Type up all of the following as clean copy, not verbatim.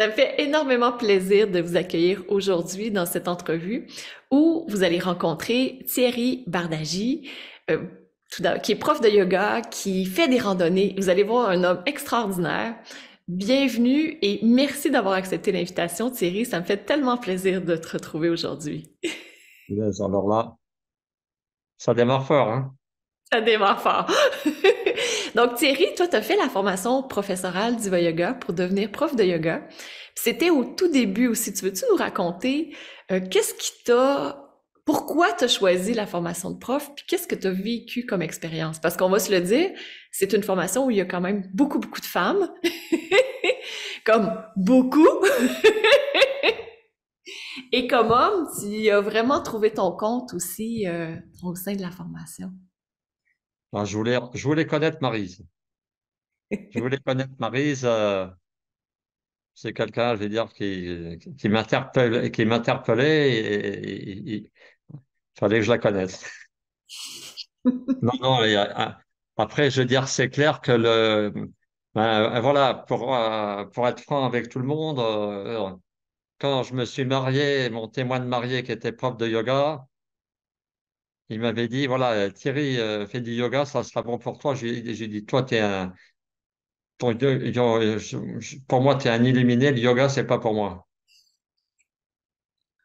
Ça me fait énormément plaisir de vous accueillir aujourd'hui dans cette entrevue où vous allez rencontrer Thierry Bardagi, euh, qui est prof de yoga, qui fait des randonnées. Vous allez voir un homme extraordinaire. Bienvenue et merci d'avoir accepté l'invitation, Thierry. Ça me fait tellement plaisir de te retrouver aujourd'hui. Alors là, ça démarre fort, hein? Ça démarre fort. Donc, Thierry, toi, tu as fait la formation professorale d'Iva Yoga pour devenir prof de yoga. Puis c'était au tout début aussi. Tu veux-tu nous raconter qu'est-ce qui t'a... Pourquoi tu as choisi la formation de prof? Puis qu'est-ce que tu as vécu comme expérience? Parce qu'on va se le dire, c'est une formation où il y a quand même beaucoup, beaucoup de femmes. Comme beaucoup. Et comme homme, tu as vraiment trouvé ton compte aussi au sein de la formation. Alors, je voulais connaître Maryse. Je voulais connaître Maryse. C'est quelqu'un, je vais dire, qui m'interpellait et il fallait que je la connaisse. Non, non, après, je veux dire, c'est clair que voilà, pour être franc avec tout le monde, quand je me suis marié, mon témoin de marié qui était prof de yoga, il m'avait dit, voilà, Thierry, fais du yoga, ça sera bon pour toi. J'ai dit, toi, pour moi, tu es un illuminé, le yoga, c'est pas pour moi.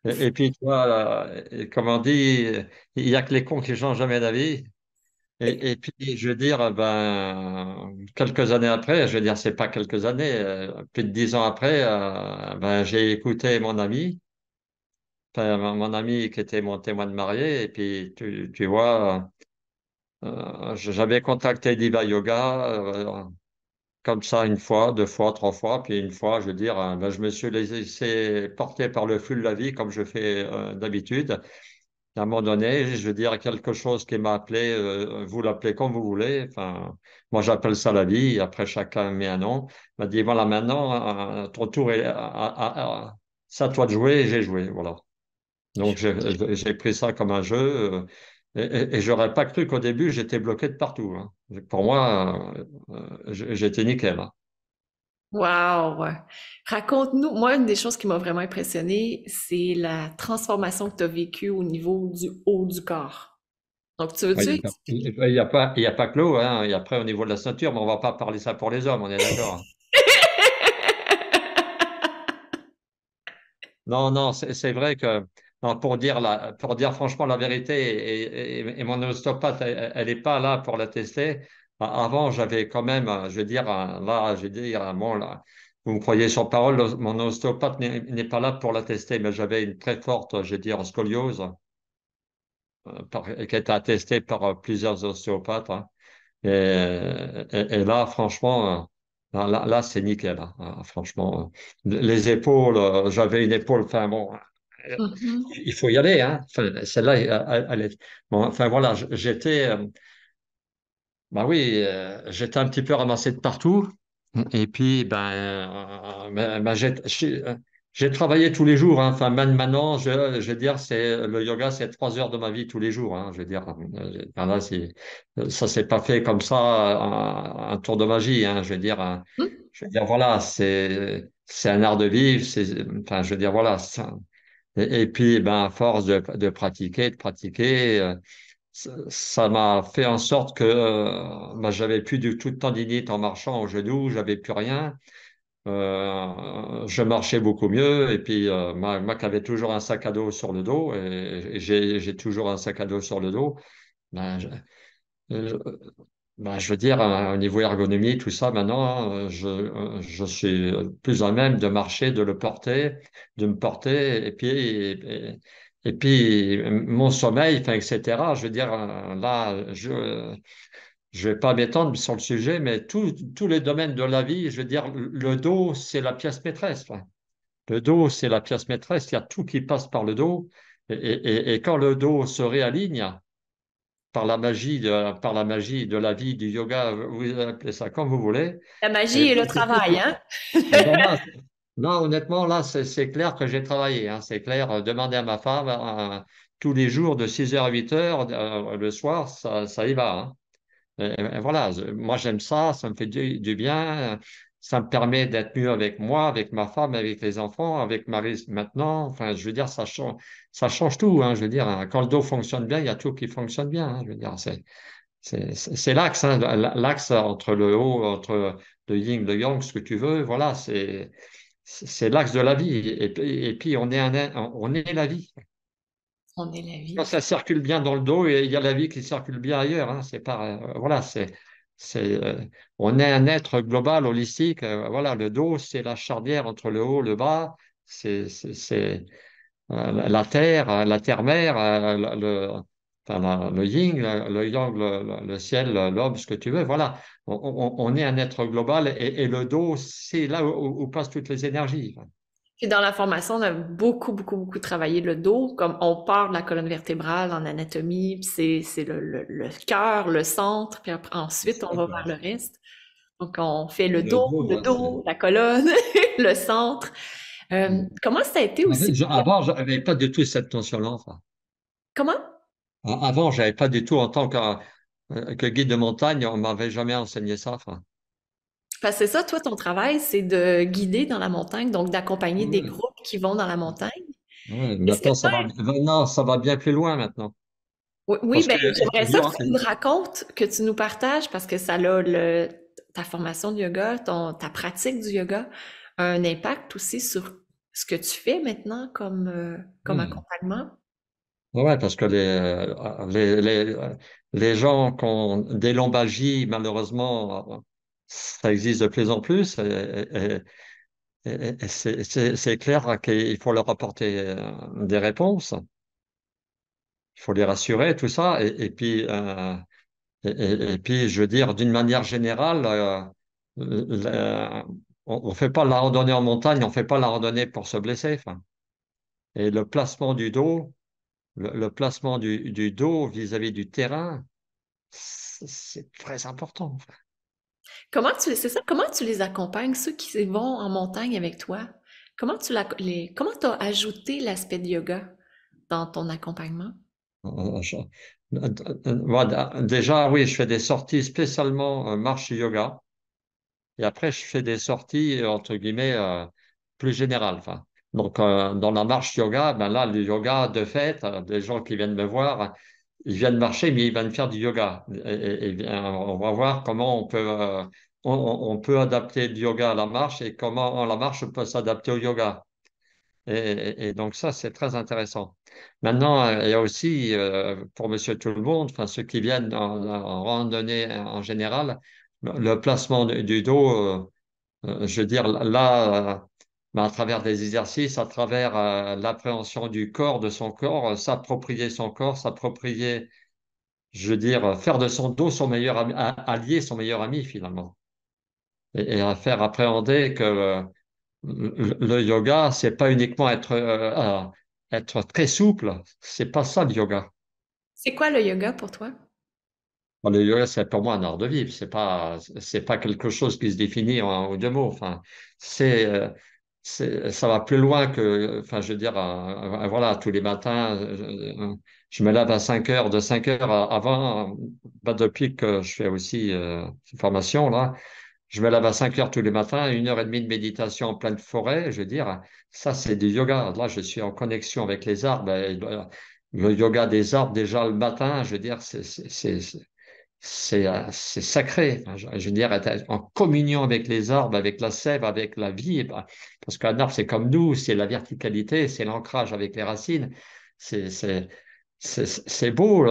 Et puis, tu vois, comme on dit, il n'y a que les cons qui changent jamais d'avis. Et puis, je veux dire, ben, quelques années après, je veux dire, c'est pas quelques années, plus de 10 ans après, ben, j'ai écouté mon ami, enfin, mon ami qui était mon témoin de mariée, et puis, tu vois, j'avais contacté Diva Yoga, comme ça une fois, deux fois, trois fois, puis une fois, je veux dire, ben, je me suis laissé porter par le flux de la vie comme je fais d'habitude. À un moment donné, je veux dire, quelque chose qui m'a appelé, vous l'appelez comme vous voulez, enfin, moi j'appelle ça la vie, après chacun met un nom. Il m'a dit, voilà, maintenant, ton tour est c'est à toi de jouer, et j'ai joué, voilà. Donc j'ai pris ça comme un jeu, et j'aurais pas cru qu'au début, j'étais bloqué de partout, hein. Pour moi, j'étais nickel, hein. Wow! Raconte-nous, moi, une des choses qui m'a vraiment impressionnée, c'est la transformation que tu as vécue au niveau du haut du corps. Donc, tu Ouais, veux-tu il y a pas que l'eau, hein. Et après, au niveau de la ceinture, mais on va pas parler ça pour les hommes, on est d'accord, hein. Non, non, c'est vrai que non, pour dire franchement la vérité, et mon ostéopathe, elle est pas là pour l'attester. Avant, j'avais quand même, je veux dire, là, je veux dire, bon, là, vous me croyez sur parole, mon ostéopathe n'est pas là pour l'attester, mais j'avais une très forte, je veux dire, scoliose, qui a été attestée par plusieurs ostéopathes, hein. Et là, franchement, là, c'est nickel, hein. Franchement, les épaules, j'avais une épaule, enfin bon, Mhm. il faut y aller, hein. Enfin, celle-là, elle est. Bon, enfin voilà, j'étais, bah oui, j'étais un petit peu ramassé de partout. Et puis, ben, j'ai travaillé tous les jours, hein. Enfin, même maintenant, je veux dire, le yoga, c'est 3 heures de ma vie tous les jours, hein. Je veux dire, enfin, là, ça s'est pas fait comme ça, un tour de magie, hein. Je veux dire, voilà, c'est un art de vivre. Enfin, je veux dire, voilà. Et puis, ben, à force de pratiquer, ça m'a fait en sorte que ben, j'avais plus du tout de tendinite en marchant au genou, j'avais plus rien. Je marchais beaucoup mieux. Et puis, moi qui avais toujours un sac à dos sur le dos, et j'ai toujours un sac à dos sur le dos, ben, euh, je veux dire, au niveau ergonomie, tout ça, maintenant, je suis plus à même de marcher, de le porter, de me porter, et puis mon sommeil, enfin, etc. Je veux dire, là, je vais pas m'étendre sur le sujet, mais tous les domaines de la vie, je veux dire, le dos, c'est la pièce maîtresse, quoi. Le dos, c'est la pièce maîtresse. Il y a tout qui passe par le dos. Et quand le dos se réaligne, par la magie de la vie, du yoga, vous appelez ça comme vous voulez. La Et magie et ben, le travail, hein? ah ben là, non, honnêtement, là, c'est clair que j'ai travaillé, hein. C'est clair, demander à ma femme tous les jours de 6 heures à 8 heures le soir, ça y va, hein. Et voilà, moi j'aime ça, ça me fait du bien. ça me permet d'être mieux avec moi, avec ma femme, avec les enfants, avec Marie maintenant. Enfin, je veux dire, ça change tout, hein. Je veux dire, hein, quand le dos fonctionne bien, il y a tout qui fonctionne bien, hein. Je veux dire, c'est l'axe, hein, l'axe entre le haut, entre le yin, le yang, ce que tu veux. Voilà, c'est l'axe de la vie. Et puis, on est la vie. On est la Quand vie. ça circule bien dans le dos, et il y a la vie qui circule bien ailleurs, hein. C'est pas, voilà, c'est, on est un être global, holistique. Voilà, le dos, c'est la charnière entre le haut, le bas. C'est la terre-mère, enfin, le yin, le yang, le ciel, l'homme, ce que tu veux. Voilà, on est un être global et le dos, c'est là où passent toutes les énergies. Puis dans la formation, on a beaucoup, beaucoup, beaucoup travaillé le dos, comme on part de la colonne vertébrale en anatomie, puis c'est le cœur, le centre, puis après, ensuite, on va vers le reste. Donc, on fait Le dos, le dos, la colonne, le centre. Comment ça a été aussi? Avant, je n'avais pas du tout cette notion-là. Enfin. Comment? Avant, j'avais pas du tout, en tant que guide de montagne, on m'avait jamais enseigné ça. Enfin. Parce que c'est ça, toi, ton travail, c'est de guider dans la montagne, donc d'accompagner des Ouais, groupes qui vont dans la montagne. ouais. Est-ce que Maintenant, ça va bien plus loin maintenant. oui, oui, Parce ben, que, j'aimerais ça que tu nous racontes, que tu nous partages, parce que ça a ta formation de yoga, ta pratique du yoga, a un impact aussi sur ce que tu fais maintenant comme ouais, accompagnement. ouais, parce que les gens qui ont des lombalgies, malheureusement, ça existe de plus en plus. Et c'est clair qu'il faut leur apporter des réponses. Il faut les rassurer, tout ça. Et puis, je veux dire, d'une manière générale, on ne fait pas la randonnée en montagne, on ne fait pas la randonnée pour se blesser. Enfin. Et le placement du dos, le placement du dos vis-à-vis du terrain, c'est très important. C'est ça, comment tu les accompagnes, ceux qui vont en montagne avec toi? Comment t'as ajouté l'aspect de yoga dans ton accompagnement? Euh, je- Voilà. Déjà, oui, je fais des sorties spécialement marche yoga. Et après, je fais des sorties, entre guillemets, plus générales. Enfin. Donc, dans la marche yoga, ben là, le yoga, de fait, des gens qui viennent me voir, ils viennent marcher, mais ils viennent faire du yoga. On va voir comment on peut adapter le yoga à la marche et comment la marche peut s'adapter au yoga. Et donc, ça, c'est très intéressant. Maintenant, il y a aussi, pour monsieur tout le monde, enfin, ceux qui viennent en randonnée en général, le placement du dos. Je veux dire, là, ben, à travers des exercices, à travers l'appréhension du corps, de son corps, s'approprier son corps, s'approprier, je veux dire, faire de son dos son meilleur allié, son meilleur ami finalement. Et à faire appréhender que le yoga, c'est pas uniquement être très souple, c'est pas ça le yoga. C'est quoi le yoga pour toi? Bon, le yoga, c'est pour moi un art de vivre. C'est pas quelque chose qui se définit en un ou deux mots. Enfin, c'est, ça va plus loin que, enfin, je veux dire, voilà, tous les matins, je me lève à 5 heures, de 5 heures avant, bah, depuis que je fais aussi cette formation là, je me lève à 5 heures tous les matins, 1 heure et demie de méditation en pleine forêt. Je veux dire, ça, c'est du yoga. Là, je suis en connexion avec les arbres. Et le yoga des arbres, déjà le matin, je veux dire, c'est sacré. Enfin, je veux dire, être en communion avec les arbres, avec la sève, avec la vie. Bah, parce qu'un arbre, c'est comme nous, c'est la verticalité, c'est l'ancrage avec les racines. C'est, c'est, c'est beau,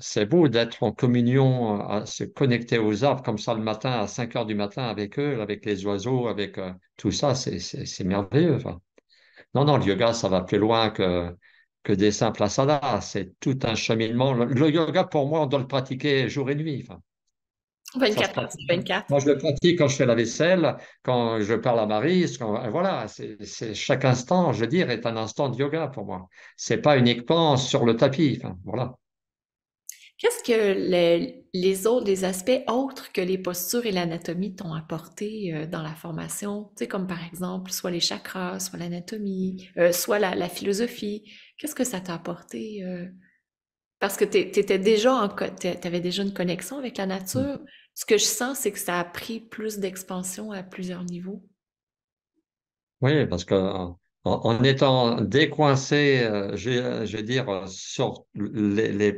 c'est beau d'être en communion, à se connecter aux arbres comme ça le matin, à 5 heures du matin avec eux, avec les oiseaux, avec tout ça. C'est merveilleux. Enfin. Non, non, le yoga, ça va plus loin que des simples asanas. C'est tout un cheminement. Le yoga, pour moi, on doit le pratiquer jour et nuit. Enfin, ça se 24 heures pratique. sur 24. Moi, je le pratique quand je fais la vaisselle, quand je parle à Marie. Voilà, chaque instant, je veux dire, est un instant de yoga pour moi. C'est pas uniquement sur le tapis. Enfin, voilà. Qu'est-ce que les autres, les aspects autres que les postures et l'anatomie t'ont apporté dans la formation? Tu sais, comme par exemple, soit les chakras, soit l'anatomie, soit la philosophie. Qu'est-ce que ça t'a apporté? Parce que t'avais déjà une connexion avec la nature. Ce que je sens, c'est que ça a pris plus d'expansion à plusieurs niveaux. Oui, parce que en étant décoincé, je vais dire, sur les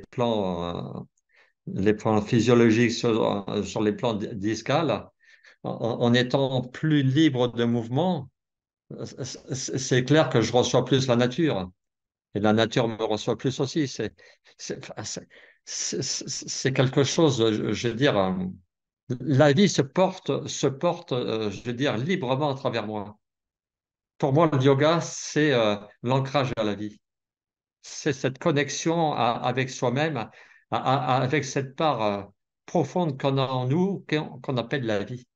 plans physiologiques, sur les plans discales, en étant plus libre de mouvement, c'est clair que je reçois plus la nature. Et la nature me reçoit plus aussi. Enfin, c'est quelque chose, je veux dire, la vie se porte, je veux dire, librement à travers moi. Pour moi, le yoga, c'est l'ancrage à la vie. C'est cette connexion avec soi-même, avec cette part profonde qu'on a en nous, qu'on appelle la vie.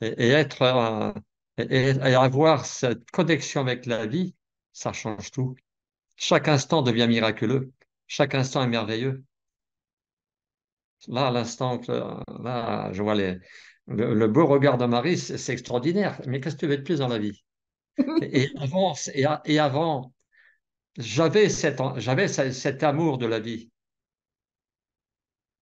Et être, et avoir cette connexion avec la vie, ça change tout. Chaque instant devient miraculeux. Chaque instant est merveilleux. Là, à l'instant, là, je vois le beau regard de Marie, c'est extraordinaire. Mais qu'est-ce que tu veux de plus dans la vie? Et avant, j'avais cet amour de la vie.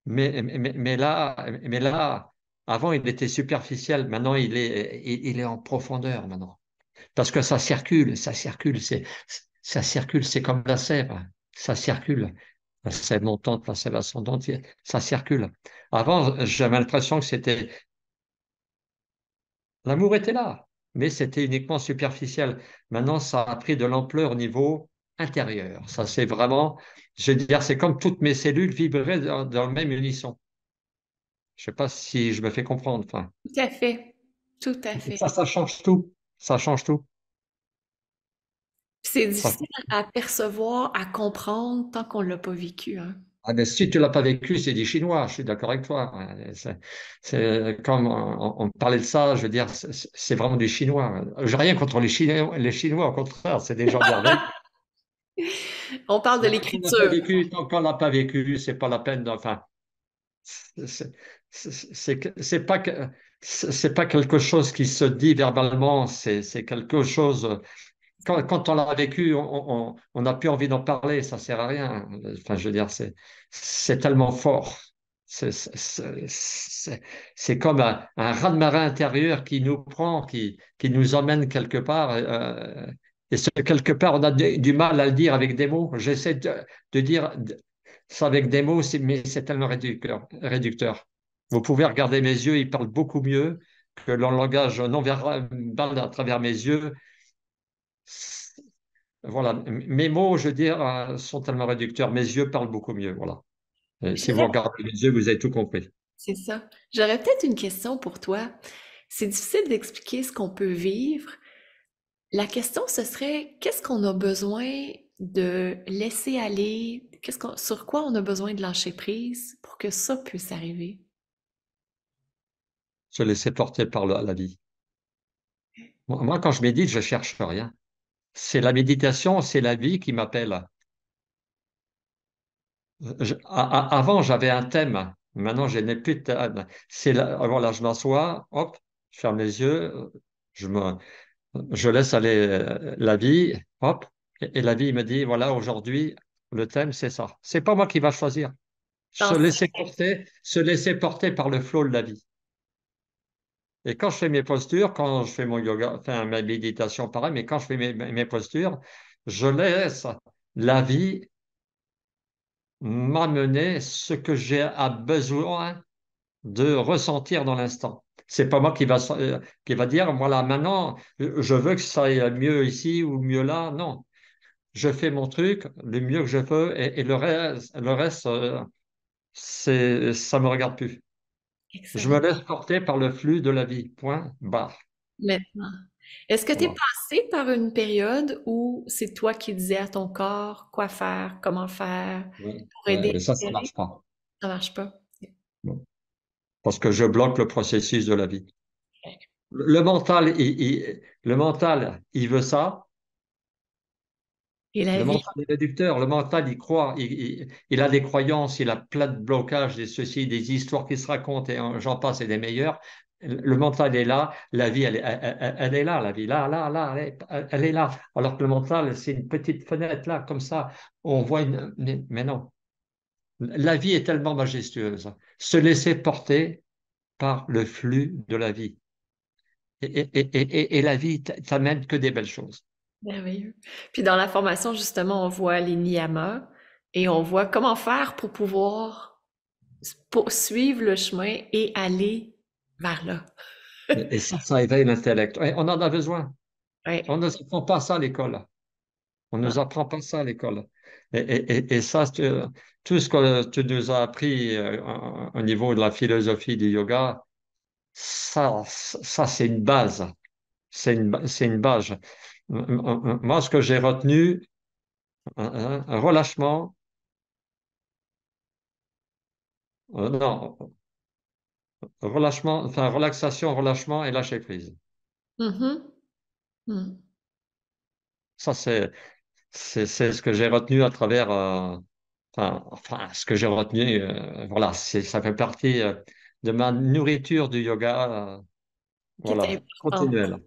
Mais là, avant, il était superficiel. Maintenant, il est en profondeur maintenant. Parce que ça circule, c'est comme la sève. Ça circule. La sève montante, la sève ascendante, ça circule. Avant, j'avais l'impression que l'amour était là, mais c'était uniquement superficiel. Maintenant, ça a pris de l'ampleur au niveau intérieur. Ça, c'est vraiment, je veux dire, c'est comme toutes mes cellules vibraient dans le même unisson. Je sais pas si je me fais comprendre. Enfin, Tout à fait. Tout à et fait. ça change tout. Ça change tout. C'est Ça- difficile à percevoir, à comprendre tant qu'on l'a pas vécu, hein. Ah, mais si tu l'as pas vécu, c'est des Chinois. Je suis d'accord avec toi. Ouais, comme on parlait de ça, je veux dire, c'est vraiment des Chinois. J'ai rien contre les Chinois, au contraire, c'est des gens merveilleux. On parle de Mais tant qu'on n'a pas l'écriture. vécu, tant qu'on l'a pas vécu, c'est pas la peine. Enfin, c'est c'est pas quelque chose qui se dit verbalement. C'est quelque chose. Quand on l'a vécu, on n'a plus envie d'en parler, ça sert à rien. Enfin, je veux dire, c'est tellement fort. C'est comme un raz-de-marée intérieur qui nous prend, qui nous emmène quelque part. Et ce quelque part, on a du mal à le dire avec des mots. J'essaie de dire ça avec des mots, mais c'est tellement réducteur. Vous pouvez regarder mes yeux, ils parlent beaucoup mieux que le langage non verbal à travers mes yeux. Voilà, mes mots, je veux dire, sont tellement réducteurs. Mes yeux parlent beaucoup mieux. Voilà. Et si vous J'aurais- regardez les yeux, vous avez tout compris. C'est ça. J'aurais peut-être une question pour toi. C'est difficile d'expliquer ce qu'on peut vivre. La question, ce serait, qu'est-ce qu'on a besoin de laisser aller? Sur quoi on a besoin de lâcher prise pour que ça puisse arriver? Se laisser porter par la vie. Moi, quand je médite, je cherche rien. C'est la méditation, c'est la vie qui m'appelle. Avant, j'avais un thème. Maintenant, je n'ai plus de thème. Voilà, je m'assois, hop, je ferme les yeux, je me, je laisse aller la vie, hop, et la vie me dit, voilà, aujourd'hui, le thème, c'est ça. C'est pas moi qui va choisir. Se Dans- laisser porter, se laisser porter par le flot de la vie. Et quand je fais mes postures, quand je fais mon yoga, enfin ma méditation, pareil, mais quand je fais mes postures, je laisse la vie m'amener ce que j'ai à besoin de ressentir dans l'instant. C'est pas moi qui va dire, voilà, maintenant, je veux que ça aille mieux ici ou mieux là. Non, je fais mon truc le mieux que je peux et le reste, ça me regarde plus. Je me Excellent. laisse porter par le flux de la vie. Point, barre. Maintenant, est-ce que tu es Voilà. passé par une période où c'est toi qui disais à ton corps quoi faire, comment faire Ouais, pour aider ouais, et à ça gérer? marche pas. Ça marche pas. Non. Parce que je bloque le processus de la vie. Le mental, il veut ça. Et la Le vie, mental est réducteur. Le mental, il croit, il a des croyances, il a plein de blocages, des ceci, des histoires qui se racontent, et j'en passe, et des meilleurs. Le mental est là, la vie, elle est là, la vie, là, là, là, elle est là. Alors que le mental, c'est une petite fenêtre, là, comme ça, on voit mais non. La vie est tellement majestueuse. Se laisser porter par le flux de la vie. Et la vie t'amène que des belles choses. Merveilleux. Puis dans la formation, justement, on voit les niyamas et on voit comment faire pour pouvoir suivre le chemin et aller vers là. Et ça éveille l'intellect. Et on en a besoin. On Ouais. ne apprend pas ça à l'école. On ne Ah, nous apprend pas ça à l'école. Et ça, tout ce que tu nous as appris au niveau de la philosophie du yoga, ça c'est une base. C'est une base. Moi, ce que j'ai retenu, un relâchement, non, relâchement, enfin, relaxation, relâchement et lâcher prise. mhm, mm. Ça, c'est ce que j'ai retenu à travers, ce que j'ai retenu, voilà, ça fait partie de ma nourriture du yoga, Qui est voilà, important. continuelle.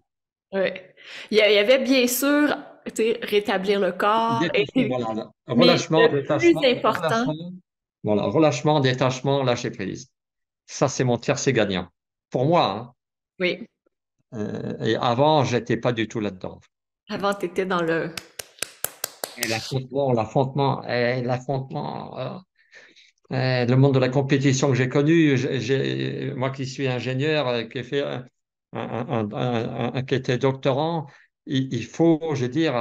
Ouais. Il y avait bien sûr, tu sais, rétablir le corps, Détachement, voilà, mais relâchement, le plus détachement, important, relâchement, voilà, relâchement, détachement, lâcher prise. Ça, c'est mon tiercé gagnant. Pour moi, oui, hein. Et avant, j'étais pas du tout là-dedans. avant tu étais dans le... Et l'affrontement, le monde de la compétition que j'ai connu, moi qui suis ingénieur, qui ai fait qui était doctorant, il faut, je veux dire,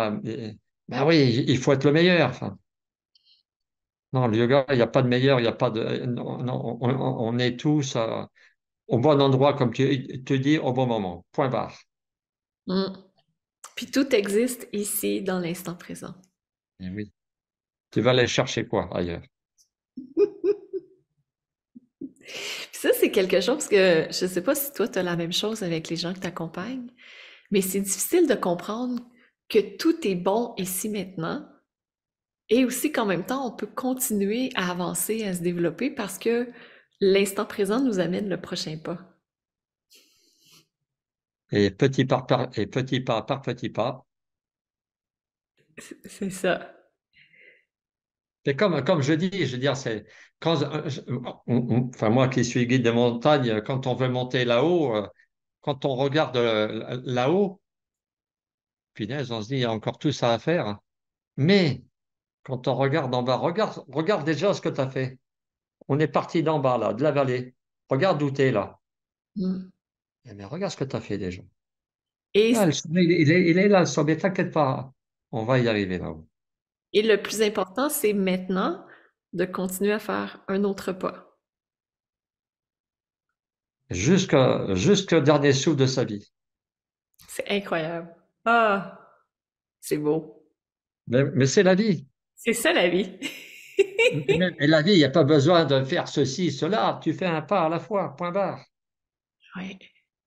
ben oui, il faut être le meilleur. Enfin, non, le yoga, il n'y a pas de meilleur, il n'y a pas de, non, non, on est tous au bon endroit, comme tu te dis, au bon moment. Point barre. Mm. Puis tout existe ici, dans l'instant présent. Eh oui. Tu vas aller chercher quoi ailleurs? Puis ça, c'est quelque chose que je sais pas si toi, tu as la même chose avec les gens que tu accompagnes, mais c'est difficile de comprendre que tout est bon ici maintenant et aussi qu'en même temps, on peut continuer à avancer, à se développer parce que l'instant présent nous amène le prochain pas. Et petit pas par petit pas. C'est ça. C'est comme je dis, je veux dire, c'est quand, enfin moi qui suis guide de montagne, quand on veut monter là-haut, quand on regarde là-haut, punaise, on se dit, il y a encore tout ça à faire. Mais quand on regarde en bas, regarde déjà ce que tu as fait. On est parti d'en bas, là, de la vallée. Regarde d'où tu es là. Mm. Eh bien, regarde ce que tu as fait déjà. Ah, Et, le sommet, il est là, le sommet, t'inquiète pas. On va y arriver là-haut. et le plus important, c'est maintenant de continuer à faire un autre pas. Jusqu'au dernier souffle de sa vie. C'est incroyable. Ah, c'est beau. Mais c'est la vie. C'est ça la vie. Et la vie, il n'y a pas besoin de faire ceci, cela. Tu fais un pas à la fois, point barre. Ouais.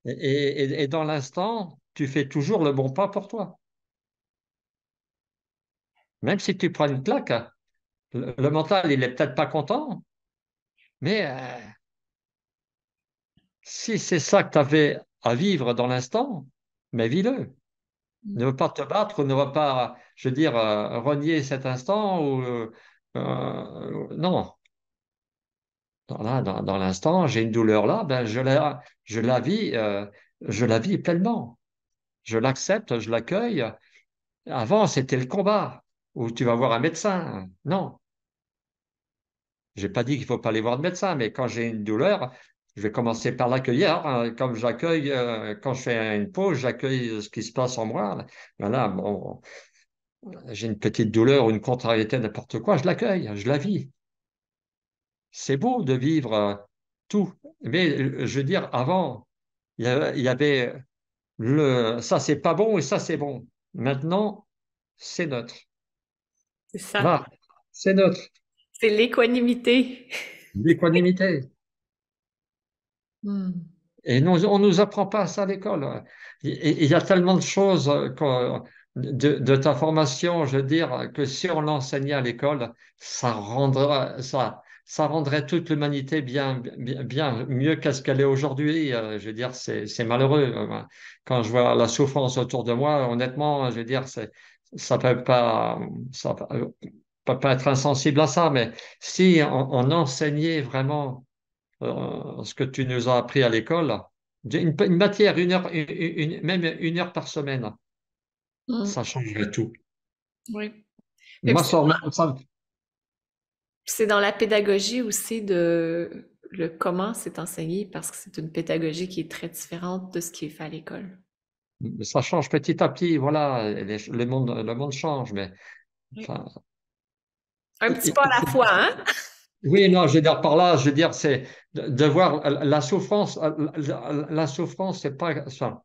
Et dans l'instant, tu fais toujours le bon pas pour toi. Même si tu prends une claque, le mental, il est peut-être pas content, mais si c'est ça que tu avais à vivre dans l'instant, mais vis-le. Ne va pas te battre, ne va pas, je veux dire, renier cet instant ou non. Dans l'instant, j'ai une douleur là, ben je la vis, je la vis pleinement. Je l'accepte, je l'accueille. Avant, c'était le combat où tu vas voir un médecin. Non, j'ai pas dit qu'il faut pas aller voir de médecin, mais quand j'ai une douleur, je vais commencer par l'accueillir, hein. Comme j'accueille, quand je fais une pause, j'accueille ce qui se passe en moi. Voilà, bon, j'ai une petite douleur ou une contrariété, n'importe quoi, je l'accueille, je la vis. C'est beau de vivre tout. Mais je veux dire, avant, il y avait ça c'est pas bon et ça c'est bon. Maintenant, c'est neutre. C'est ça. Là, c'est neutre. C'est l'équanimité. L'équanimité. Hmm. Et nous, on nous apprend pas ça à l'école. Et il y a tellement de choses de ta formation, je veux dire, que si on l'enseignait à l'école, ça rendrait toute l'humanité bien mieux qu'est-ce qu'elle est aujourd'hui. Je veux dire, c'est malheureux. Quand je vois la souffrance autour de moi, honnêtement, je veux dire, ça peut pas, peux pas être insensible à ça, mais si on enseignait vraiment ce que tu nous as appris à l'école, une matière, une heure, même une heure par semaine, Mm. ça changerait tout. Oui. Fait que Moi, c'est dans la pédagogie aussi de le comment c'est enseigné parce que c'est une pédagogie qui est très différente de ce qui est fait à l'école. ça change petit à petit, voilà, le monde change, mais Oui. enfin, Un petit pas à la fois, hein? oui, non, je veux dire par là, je veux dire, c'est de voir la souffrance, c'est pas, enfin,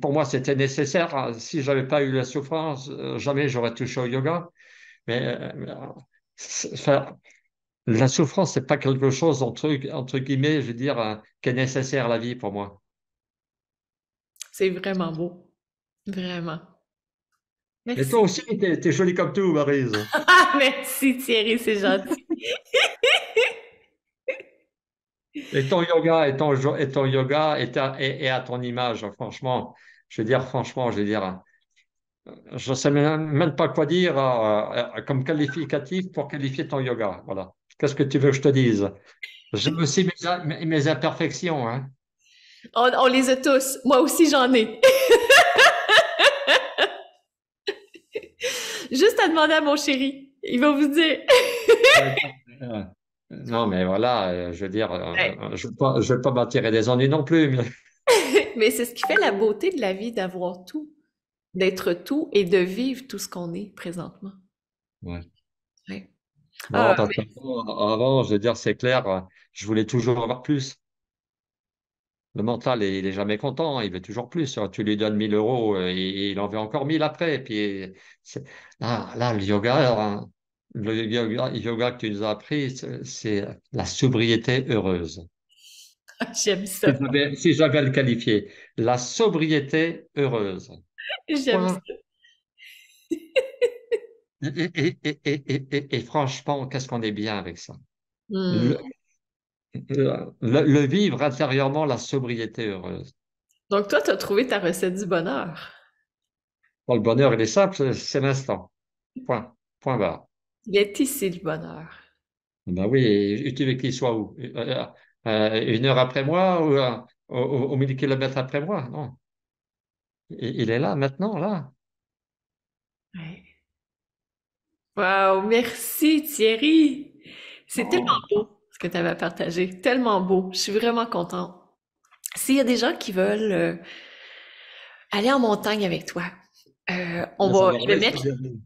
pour moi, c'était nécessaire. Si j'avais pas eu la souffrance, jamais j'aurais touché au yoga. Mais enfin, la souffrance, c'est pas quelque chose entre guillemets, je veux dire, qui est nécessaire à la vie pour moi. C'est vraiment beau. Vraiment. Et toi Merci. aussi, t'es jolie comme tout, Maryse. Ah, merci Thierry, c'est gentil. Et ton yoga, et ton yoga, et à ton image, franchement, je veux dire, je sais même pas quoi dire comme qualificatif pour qualifier ton yoga. Voilà. Qu'est-ce que tu veux que je te dise? J'ai aussi mes imperfections, hein. On les a tous. Moi aussi, j'en ai. Juste à demander à mon chéri. Il va vous dire. Ouais. Euh, Non, mais voilà, je veux dire, Ouais. je veux pas m'attirer des ennuis non plus. Mais... Mais c'est ce qui fait la beauté de la vie, d'avoir tout, d'être tout et de vivre tout ce qu'on est présentement. Ouais. Ouais. Non, Ah, parce qu'avant, je veux dire, c'est clair, je voulais toujours avoir plus. Le mental, il est jamais content, il veut toujours plus. Tu lui donnes 1 000 euros et il en veut encore 1 000 après. Et puis, là, le yoga, yoga que tu nous as appris, c'est la sobriété heureuse. j'aime ça. Si j'avais à le qualifier, la sobriété heureuse. J'aime Point. ça. Et franchement, qu'est-ce qu'on est bien avec ça? Hmm. Le, le vivre intérieurement, la sobriété heureuse. Donc toi, tu as trouvé ta recette du bonheur. Bon, le bonheur, il est simple, c'est l'instant. Point. Point barre. Il est ici le bonheur. Ben oui, et tu veux qu'il soit où? 1 heure après moi ou au 1000 kilomètres après moi? Non. Il est là, maintenant, là. Ouais. Wow, merci Thierry. C'est tellement Non. beau ce que tu avais partagé. Tellement beau. Je suis vraiment contente. S'il y a des gens qui veulent aller en montagne avec toi, on Là, ça va va, le ils sont mettre. bienvenus.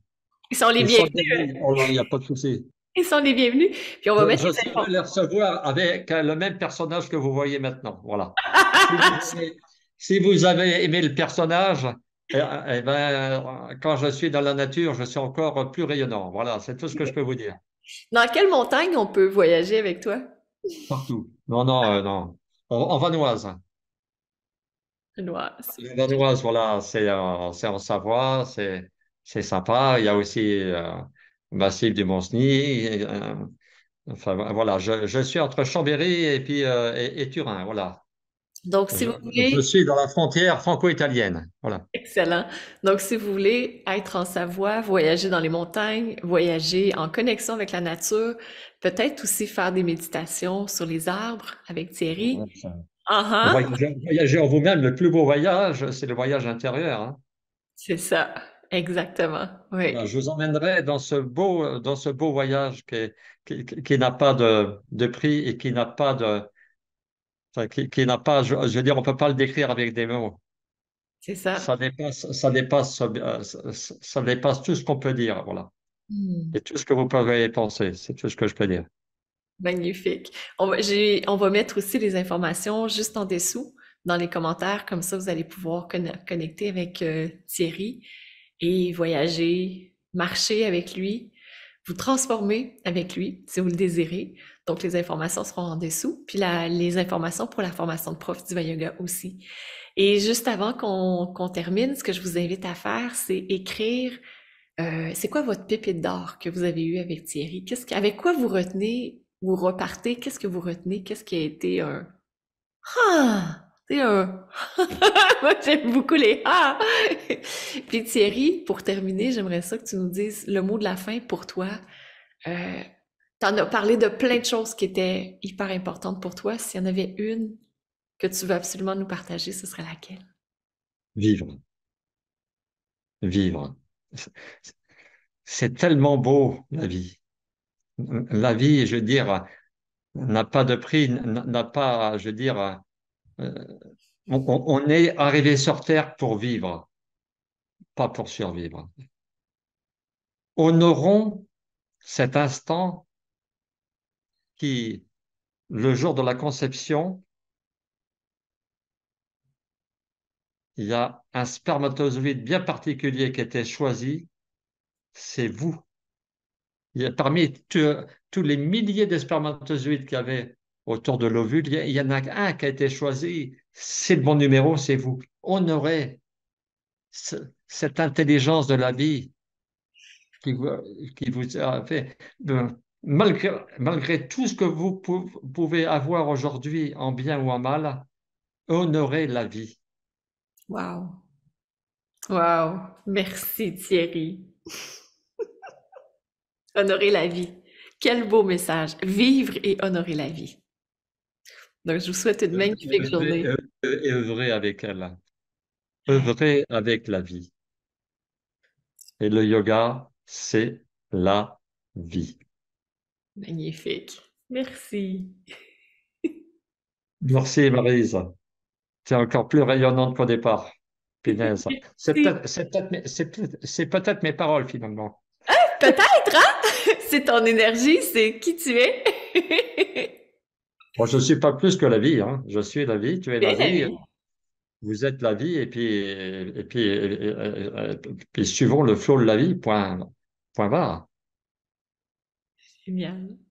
Ils sont les Ils sont bienvenus. bienvenus. Oh là, il n'y a pas de souci. Ils sont les bienvenus. Puis on va mettre Je les saurais infos. les recevoir avec le même personnage que vous voyez maintenant. Voilà. Si vous avez, si vous avez aimé le personnage, eh ben, quand je suis dans la nature, je suis encore plus rayonnant. Voilà, c'est tout ce que je peux vous dire. Dans quelle montagne on peut voyager avec toi? Partout. Non, non, non. En vanoise. Noise. Les Vanoise, voilà, c'est en Savoie, c'est sympa. Il y a aussi le massif du Mont-Cenis. Enfin, voilà, je suis entre Chambéry et Turin. Voilà. Donc, si Je, vous je voulez, suis dans la frontière franco-italienne. Voilà. excellent. Donc, si vous voulez être en Savoie, voyager dans les montagnes, voyager en connexion avec la nature, peut-être aussi faire des méditations sur les arbres avec Thierry. Ah ah, Voyager en vous-même, le plus beau voyage, c'est le voyage intérieur, hein. c'est ça, exactement. Voilà, Oui, je vous emmènerai dans ce beau voyage qui n'a pas de prix et qui n'a pas enfin, qui n'a pas, je veux dire, on peut pas le décrire avec des mots. c'est ça. Ça dépasse tout ce qu'on peut dire, voilà. Hmm. Et tout ce que vous pouvez penser, c'est tout ce que je peux dire. Magnifique. On va mettre aussi les informations juste en dessous dans les commentaires, comme ça vous allez pouvoir connecter avec Thierry et voyager, marcher avec lui, vous transformer avec lui si vous le désirez. Donc les informations seront en dessous, puis les informations pour la formation de prof d'Iva Yoga aussi. Et juste avant qu'on termine, ce que je vous invite à faire, c'est écrire c'est quoi votre pépite d'or que vous avez eue avec Thierry? Avec quoi vous retenez, vous repartez? Qu'est-ce que vous retenez? Qu'est-ce qui a été un Ah! C'est un moi, j'aime beaucoup les ah! Puis Thierry, pour terminer, j'aimerais ça que tu nous dises le mot de la fin pour toi. Euh, T'en as parlé de plein de choses qui étaient hyper importantes pour toi. S'il y en avait une que tu veux absolument nous partager, ce serait laquelle? Vivre, vivre. C'est tellement beau, la vie. La vie, je veux dire, n'a pas de prix, n'a pas, je veux dire, euh, on est arrivé sur Terre pour vivre, pas pour survivre. Honorons cet instant qui, le jour de la conception, il y a un spermatozoïde bien particulier qui était choisi, c'est vous. Il y a, parmi tous les milliers de spermatozoïdes qu'il y avait autour de l'ovule, il y en a un qui a été choisi, c'est le bon numéro, c'est vous. Honorez cette intelligence de la vie qui vous, qui vous a fait, malgré tout ce que vous pouvez avoir aujourd'hui en bien ou en mal, honorez la vie. Wow. Wow. Merci Thierry. Honorer la vie. Quel beau message. Vivre et honorer la vie. Donc, je vous souhaite une magnifique Œuvrez, journée. et œuvrez avec elle. Ouais, Œuvrez avec la vie. Et le yoga, c'est la vie. magnifique. Merci. Merci, Maryse. Tu es encore plus rayonnante qu'au départ. Punaise. Merci. C'est peut-être mes paroles, finalement. Peut-être, hein? C'est ton énergie, c'est qui tu es. Moi, je ne suis pas plus que la vie, hein. Je suis la vie, tu es la Bien la vie, vie. vous êtes la vie, puis suivons le flot de la vie, point barre. Génial.